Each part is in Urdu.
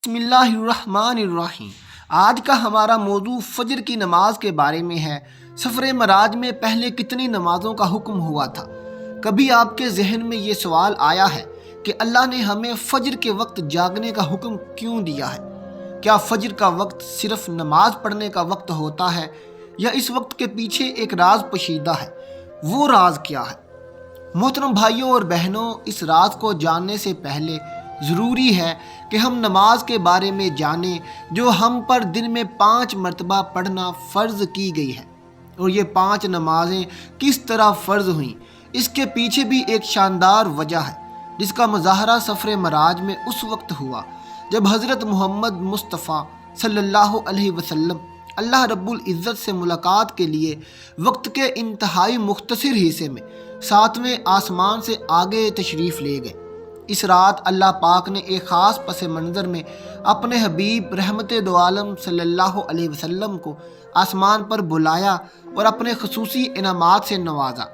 بسم اللہ الرحمن الرحیم۔ آج کا ہمارا موضوع فجر کی نماز کے بارے میں ہے۔ سفر معراج میں پہلے کتنی نمازوں کا حکم ہوا تھا؟ کبھی آپ کے ذہن میں یہ سوال آیا ہے کہ اللہ نے ہمیں فجر کے وقت جاگنے کا حکم کیوں دیا ہے؟ کیا فجر کا وقت صرف نماز پڑھنے کا وقت ہوتا ہے یا اس وقت کے پیچھے ایک راز پوشیدہ ہے؟ وہ راز کیا ہے؟ محترم بھائیوں اور بہنوں، اس راز کو جاننے سے پہلے ضروری ہے کہ ہم نماز کے بارے میں جانیں جو ہم پر دن میں 5 مرتبہ پڑھنا فرض کی گئی ہے، اور یہ 5 نمازیں کس طرح فرض ہوئیں۔ اس کے پیچھے بھی ایک شاندار وجہ ہے جس کا مظاہرہ سفر معراج میں اس وقت ہوا جب حضرت محمد مصطفیٰ صلی اللہ علیہ وسلم اللہ رب العزت سے ملاقات کے لیے وقت کے انتہائی مختصر حصے میں 7ویں آسمان سے آگے تشریف لے گئے۔ اس رات اللہ پاک نے ایک خاص پس منظر میں اپنے حبیب رحمت دو عالم صلی اللہ علیہ وسلم کو آسمان پر بلایا اور اپنے خصوصی انعامات سے نوازا۔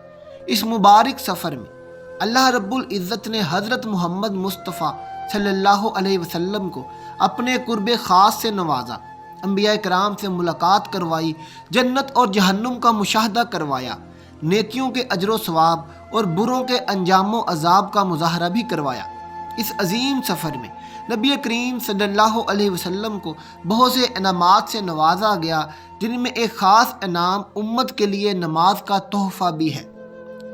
اس مبارک سفر میں اللہ رب العزت نے حضرت محمد مصطفیٰ صلی اللہ علیہ وسلم کو اپنے قرب خاص سے نوازا، انبیاء کرام سے ملاقات کروائی، جنت اور جہنم کا مشاہدہ کروایا، نیکیوں کے اجر و ثواب اور بروں کے انجام و عذاب کا مظاہرہ بھی کروایا۔ اس عظیم سفر میں نبی کریم صلی اللہ علیہ وسلم کو بہت سے انعامات سے نوازا گیا، جن میں ایک خاص انعام امت کے لیے نماز کا تحفہ بھی ہے۔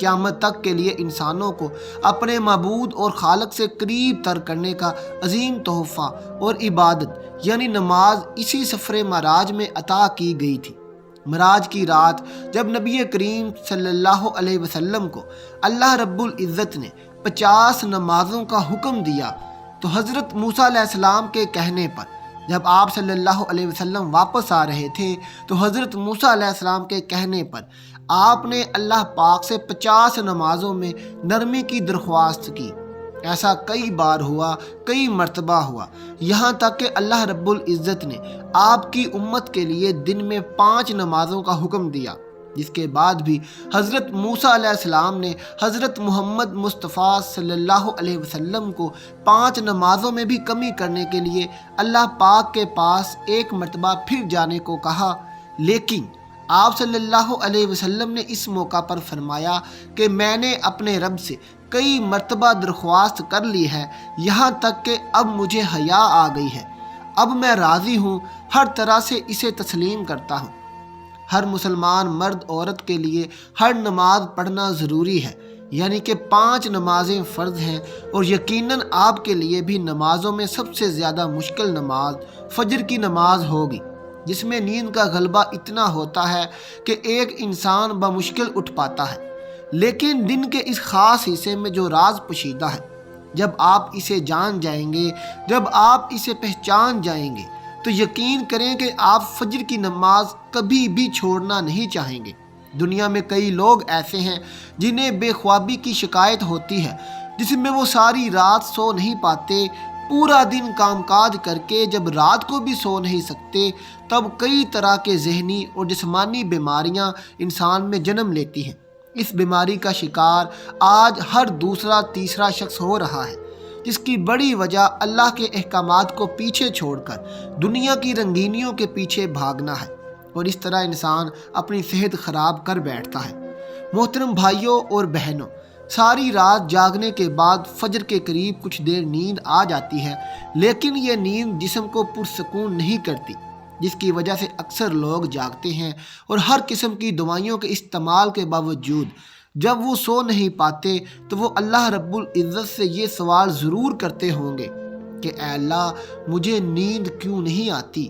قیامت تک کے لیے انسانوں کو اپنے معبود اور خالق سے قریب تر کرنے کا عظیم تحفہ اور عبادت یعنی نماز اسی سفر معراج میں عطا کی گئی تھی۔ معراج کی رات جب نبی کریم صلی اللہ علیہ وسلم کو اللہ رب العزت نے 50 نمازوں کا حکم دیا تو حضرت موسیٰ علیہ السلام کے کہنے پر جب آپ صلی اللہ علیہ وسلم واپس آ رہے تھے تو حضرت موسیٰ علیہ السلام کے کہنے پر آپ نے اللہ پاک سے 50 نمازوں میں نرمی کی درخواست کی۔ ایسا کئی بار ہوا، کئی مرتبہ ہوا، یہاں تک کہ اللہ رب العزت نے آپ کی امت کے لیے دن میں 5 نمازوں کا حکم دیا، جس کے بعد بھی حضرت موسیٰ علیہ السلام نے حضرت محمد مصطفیٰ صلی اللہ علیہ وسلم کو 5 نمازوں میں بھی کمی کرنے کے لیے اللہ پاک کے پاس ایک مرتبہ پھر جانے کو کہا، لیکن آپ صلی اللہ علیہ وسلم نے اس موقع پر فرمایا کہ میں نے اپنے رب سے کئی مرتبہ درخواست کر لی ہے، یہاں تک کہ اب مجھے حیا آ گئی ہے، اب میں راضی ہوں، ہر طرح سے اسے تسلیم کرتا ہوں۔ ہر مسلمان مرد عورت کے لیے ہر نماز پڑھنا ضروری ہے، یعنی کہ 5 نمازیں فرض ہیں، اور یقیناً آپ کے لیے بھی نمازوں میں سب سے زیادہ مشکل نماز فجر کی نماز ہوگی، جس میں نیند کا غلبہ اتنا ہوتا ہے کہ ایک انسان بمشکل اٹھ پاتا ہے۔ لیکن دن کے اس خاص حصے میں جو راز پوشیدہ ہے، جب آپ اسے جان جائیں گے، جب آپ اسے پہچان جائیں گے تو یقین کریں کہ آپ فجر کی نماز کبھی بھی چھوڑنا نہیں چاہیں گے۔ دنیا میں کئی لوگ ایسے ہیں جنہیں بے خوابی کی شکایت ہوتی ہے، جس میں وہ ساری رات سو نہیں پاتے، پورا دن کام کاج کر کے جب رات کو بھی سو نہیں سکتے، تب کئی طرح کے ذہنی اور جسمانی بیماریاں انسان میں جنم لیتی ہیں۔ اس بیماری کا شکار آج ہر دوسرا تیسرا شخص ہو رہا ہے، جس کی بڑی وجہ اللہ کے احکامات کو پیچھے چھوڑ کر دنیا کی رنگینیوں کے پیچھے بھاگنا ہے، اور اس طرح انسان اپنی صحت خراب کر بیٹھتا ہے۔ محترم بھائیوں اور بہنوں، ساری رات جاگنے کے بعد فجر کے قریب کچھ دیر نیند آ جاتی ہے، لیکن یہ نیند جسم کو پرسکون نہیں کرتی، جس کی وجہ سے اکثر لوگ جاگتے ہیں اور ہر قسم کی دوائیوں کے استعمال کے باوجود جب وہ سو نہیں پاتے تو وہ اللہ رب العزت سے یہ سوال ضرور کرتے ہوں گے کہ اے اللہ، مجھے نیند کیوں نہیں آتی؟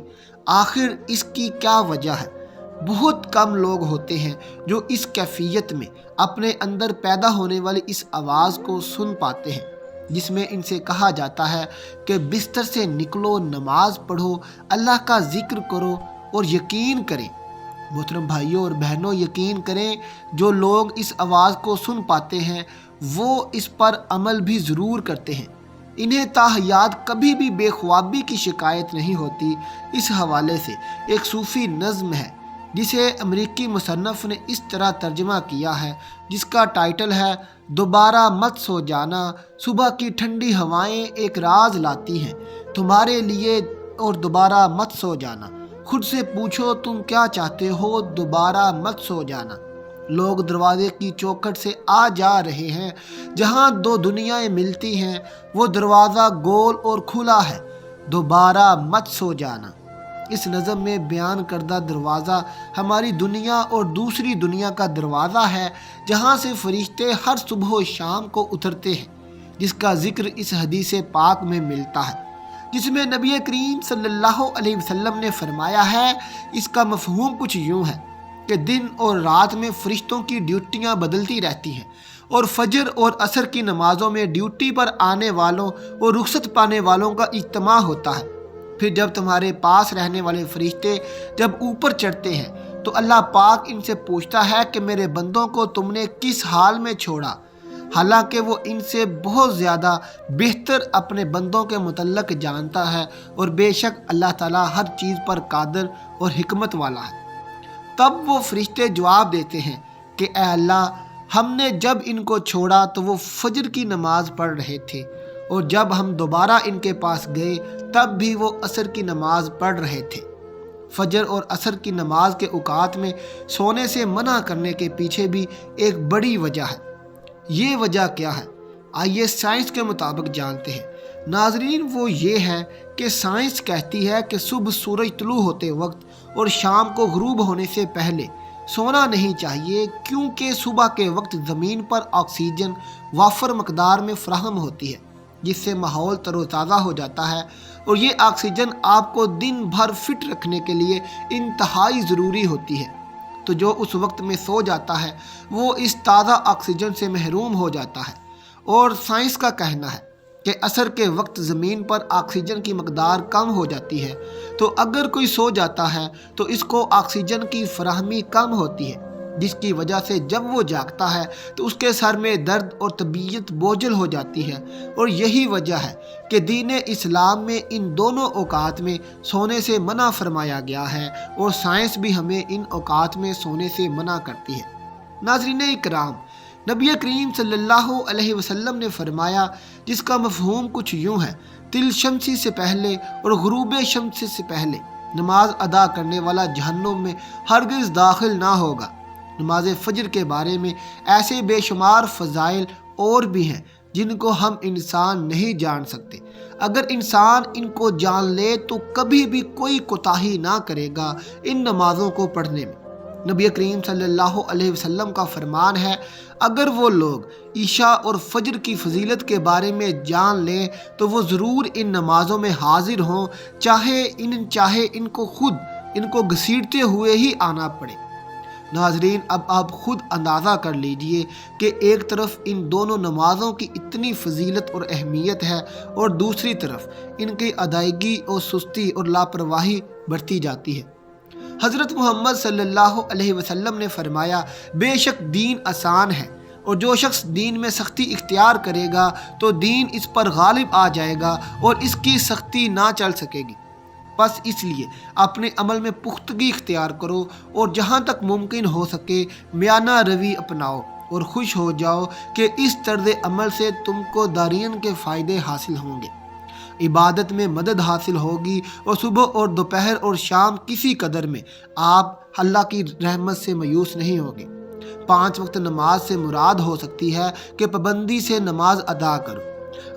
آخر اس کی کیا وجہ ہے؟ بہت کم لوگ ہوتے ہیں جو اس کیفیت میں اپنے اندر پیدا ہونے والی اس آواز کو سن پاتے ہیں، جس میں ان سے کہا جاتا ہے کہ بستر سے نکلو، نماز پڑھو، اللہ کا ذکر کرو، اور یقین کریں محترم بھائیوں اور بہنوں، یقین کریں جو لوگ اس آواز کو سن پاتے ہیں وہ اس پر عمل بھی ضرور کرتے ہیں۔ انہیں تاحیات کبھی بھی بے خوابی کی شکایت نہیں ہوتی۔ اس حوالے سے ایک صوفی نظم ہے جسے امریکی مصنف نے اس طرح ترجمہ کیا ہے، جس کا ٹائٹل ہے دوبارہ مت سو جانا، صبح کی ٹھنڈی ہوائیں ایک راز لاتی ہیں، تمہارے لیے اور دوبارہ مت سو جانا، خود سے پوچھو تم کیا چاہتے ہو، دوبارہ مت سو جانا۔ لوگ دروازے کی چوکھٹ سے آ جا رہے ہیں، جہاں دو دنیایں ملتی ہیں وہ دروازہ گول اور کھلا ہے، دوبارہ مت سو جانا۔ اس نظم میں بیان کردہ دروازہ ہماری دنیا اور دوسری دنیا کا دروازہ ہے، جہاں سے فرشتے ہر صبح و شام کو اترتے ہیں، جس کا ذکر اس حدیث پاک میں ملتا ہے، جس میں نبی کریم صلی اللہ علیہ وسلم نے فرمایا ہے۔ اس کا مفہوم کچھ یوں ہے کہ دن اور رات میں فرشتوں کی ڈیوٹیاں بدلتی رہتی ہیں، اور فجر اور عصر کی نمازوں میں ڈیوٹی پر آنے والوں اور رخصت پانے والوں کا اجتماع ہوتا ہے۔ پھر جب تمہارے پاس رہنے والے فرشتے جب اوپر چڑھتے ہیں تو اللہ پاک ان سے پوچھتا ہے کہ میرے بندوں کو تم نے کس حال میں چھوڑا، حالانکہ وہ ان سے بہت زیادہ بہتر اپنے بندوں کے متعلق جانتا ہے، اور بے شک اللہ تعالیٰ ہر چیز پر قادر اور حکمت والا ہے۔ تب وہ فرشتے جواب دیتے ہیں کہ اے اللہ، ہم نے جب ان کو چھوڑا تو وہ فجر کی نماز پڑھ رہے تھے، اور جب ہم دوبارہ ان کے پاس گئے تب بھی وہ عصر کی نماز پڑھ رہے تھے۔ فجر اور عصر کی نماز کے اوقات میں سونے سے منع کرنے کے پیچھے بھی ایک بڑی وجہ ہے۔ یہ وجہ کیا ہے؟ آئیے سائنس کے مطابق جانتے ہیں۔ ناظرین، وہ یہ ہے کہ سائنس کہتی ہے کہ صبح سورج طلوع ہوتے وقت اور شام کو غروب ہونے سے پہلے سونا نہیں چاہیے، کیونکہ صبح کے وقت زمین پر آکسیجن وافر مقدار میں فراہم ہوتی ہے، جس سے ماحول تر و تازہ ہو جاتا ہے، اور یہ آکسیجن آپ کو دن بھر فٹ رکھنے کے لیے انتہائی ضروری ہوتی ہے۔ تو جو اس وقت میں سو جاتا ہے وہ اس تازہ آکسیجن سے محروم ہو جاتا ہے، اور سائنس کا کہنا ہے کہ عصر کے وقت زمین پر آکسیجن کی مقدار کم ہو جاتی ہے، تو اگر کوئی سو جاتا ہے تو اس کو آکسیجن کی فراہمی کم ہوتی ہے، جس کی وجہ سے جب وہ جاگتا ہے تو اس کے سر میں درد اور طبیعت بوجھل ہو جاتی ہے۔ اور یہی وجہ ہے کہ دین اسلام میں ان دونوں اوقات میں سونے سے منع فرمایا گیا ہے، اور سائنس بھی ہمیں ان اوقات میں سونے سے منع کرتی ہے۔ ناظرین اکرام، نبی کریم صلی اللہ علیہ وسلم نے فرمایا، جس کا مفہوم کچھ یوں ہے، طلوع شمسی سے پہلے اور غروب شمس سے پہلے نماز ادا کرنے والا جہنم میں ہرگز داخل نہ ہوگا۔ نماز فجر کے بارے میں ایسے بے شمار فضائل اور بھی ہیں جن کو ہم انسان نہیں جان سکتے۔ اگر انسان ان کو جان لے تو کبھی بھی کوئی کوتاہی نہ کرے گا ان نمازوں کو پڑھنے میں۔ نبی کریم صلی اللہ علیہ وسلم کا فرمان ہے، اگر وہ لوگ عشاء اور فجر کی فضیلت کے بارے میں جان لیں تو وہ ضرور ان نمازوں میں حاضر ہوں، چاہے ان کو خود ان کو گھسیٹتے ہوئے ہی آنا پڑے۔ ناظرین، اب آپ خود اندازہ کر لیجئے کہ ایک طرف ان دونوں نمازوں کی اتنی فضیلت اور اہمیت ہے، اور دوسری طرف ان کی ادائیگی اور سستی اور لاپرواہی بڑھتی جاتی ہے۔ حضرت محمد صلی اللہ علیہ وسلم نے فرمایا، بے شک دین آسان ہے، اور جو شخص دین میں سختی اختیار کرے گا تو دین اس پر غالب آ جائے گا اور اس کی سختی نہ چل سکے گی۔ بس اس لیے اپنے عمل میں پختگی اختیار کرو، اور جہاں تک ممکن ہو سکے میانہ روی اپناؤ، اور خوش ہو جاؤ کہ اس طرز عمل سے تم کو دارین کے فائدے حاصل ہوں گے، عبادت میں مدد حاصل ہوگی، اور صبح اور دوپہر اور شام کسی قدر میں آپ اللہ کی رحمت سے مایوس نہیں ہوگے۔ 5 وقت نماز سے مراد ہو سکتی ہے کہ پابندی سے نماز ادا کرو۔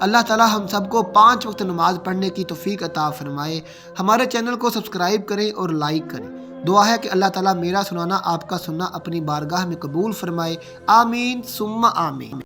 اللہ تعالی ہم سب کو 5 وقت نماز پڑھنے کی توفیق عطا فرمائے۔ ہمارے چینل کو سبسکرائب کریں اور لائک کریں۔ دعا ہے کہ اللہ تعالی میرا سنانا، آپ کا سننا اپنی بارگاہ میں قبول فرمائے۔ آمین ثم آمین۔